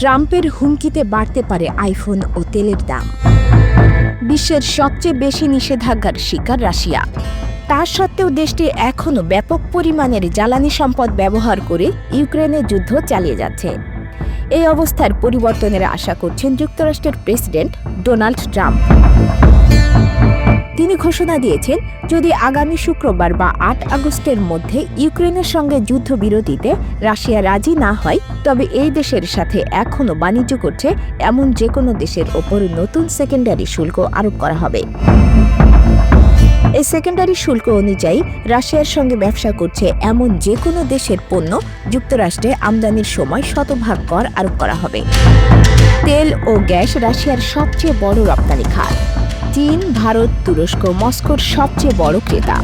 ট্রাম্পের হুমকিতে বাড়তে পারে আইফোন ও তেলের দাম। বিশ্বের সবচেয়ে বেশি নিষেধাজ্ঞার শিকার রাশিয়া। তা সত্ত্বেও দেশটি এখনও ব্যাপক পরিমাণের জ্বালানি সম্পদ ব্যবহার করে ইউক্রেনে যুদ্ধ চালিয়ে যাচ্ছে। এই অবস্থার পরিবর্তনের আশা করছেন যুক্তরাষ্ট্রের প্রেসিডেন্ট ডোনাল্ড ট্রাম্প। তিনি ঘোষণা দিয়েছেন, যদি আগামী শুক্রবার বা ৮ আগস্টের মধ্যে ইউক্রেনের সঙ্গে যুদ্ধবিরতিতে রাশিয়া রাজি না হয়, তবে এই দেশের সাথে এখনও বাণিজ্য করছে এমন যে কোনো দেশের ওপর নতুন সেকেন্ডারি শুল্ক আরোপ করা হবে। এই সেকেন্ডারি শুল্ক অনুযায়ী রাশিয়ার সঙ্গে ব্যবসা করছে এমন যে কোনো দেশের পণ্য যুক্তরাষ্ট্রে আমদানির সময় শতভাগ কর আরোপ করা হবে। তেল ও গ্যাস রাশিয়ার সবচেয়ে বড় রপ্তানি খাত। চীন, ভারত, তুরস্ক মস্কোর সবচেয়ে বড় ক্রেতা।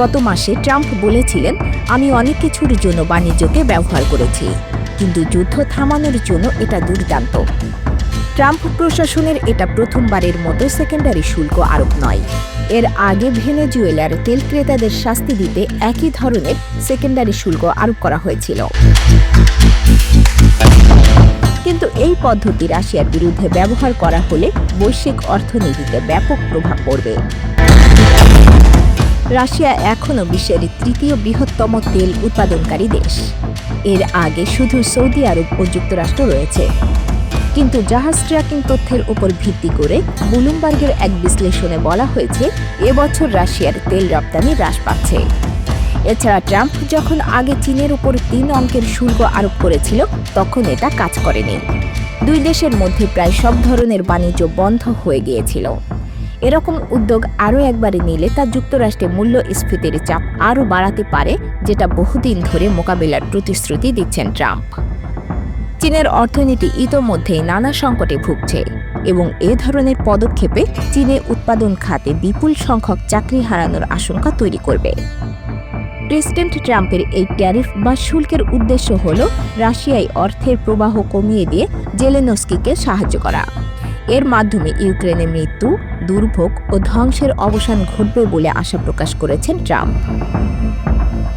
গত মাসে ট্রাম্প বলেছিলেন, আমি অনেক কিছুর জন্য বাণিজ্যকে ব্যবহার করেছি, কিন্তু যুদ্ধ থামানোর জন্য এটা দুর্দান্ত। ট্রাম্প প্রশাসনের এটা প্রথমবারের মতো সেকেন্ডারি শুল্ক আরোপ নয়। এর আগে ভেনেজুয়েলার তেল ক্রেতাদের শাস্তি দিতে একই ধরনের সেকেন্ডারি শুল্ক আরোপ করা হয়েছিল। কিন্তু এই পদ্ধতি রাশিয়ার বিরুদ্ধে ব্যবহার করা হলে বৈশ্বিক অর্থনীতিতে ব্যাপক প্রভাব পড়বে। রাশিয়া এখনও বিশ্বের তৃতীয় বৃহত্তম তেল উৎপাদনকারী দেশ। এর আগে শুধু সৌদি আরব ও যুক্তরাষ্ট্র রয়েছে। কিন্তু জাহাজ ট্র্যাকিং তথ্যের উপর ভিত্তি করে ব্লুমবার্গের এক বিশ্লেষণে বলা হয়েছে, এবছর রাশিয়ার তেল রপ্তানি হ্রাস পাচ্ছে। এছাড়া ট্রাম্প যখন আগে চীনের উপর ৩ অঙ্কের শুল্ক আরোপ করেছিল, তখন এটা কাজ করেনি। দুই দেশের মধ্যে প্রায় সব ধরনের বাণিজ্য বন্ধ হয়ে গিয়েছিল। এরকম উদ্যোগ আরও একবারে নিলে তা যুক্তরাষ্ট্রে মূল্যস্ফীতির চাপ আরও বাড়াতে পারে, যেটা বহুদিন ধরে মোকাবিলার প্রতিশ্রুতি দিচ্ছেন ট্রাম্প। চীনের অর্থনীতি ইতোমধ্যেই নানা সংকটে ভুগছে এবং এ ধরনের পদক্ষেপে চীনে উৎপাদন খাতে বিপুল সংখ্যক চাকরি হারানোর আশঙ্কা তৈরি করবে। প্রেসিডেন্ট ট্রাম্পের এই ট্যারিফ বা শুল্কের উদ্দেশ্য হল রাশিয়ায় অর্থের প্রবাহ কমিয়ে দিয়ে জেলেনস্কিকে সাহায্য করা। এর মাধ্যমে ইউক্রেনে মৃত্যু, দুর্ভোগ ও ধ্বংসের অবসান ঘটবে বলে আশা প্রকাশ করেছেন ট্রাম্প।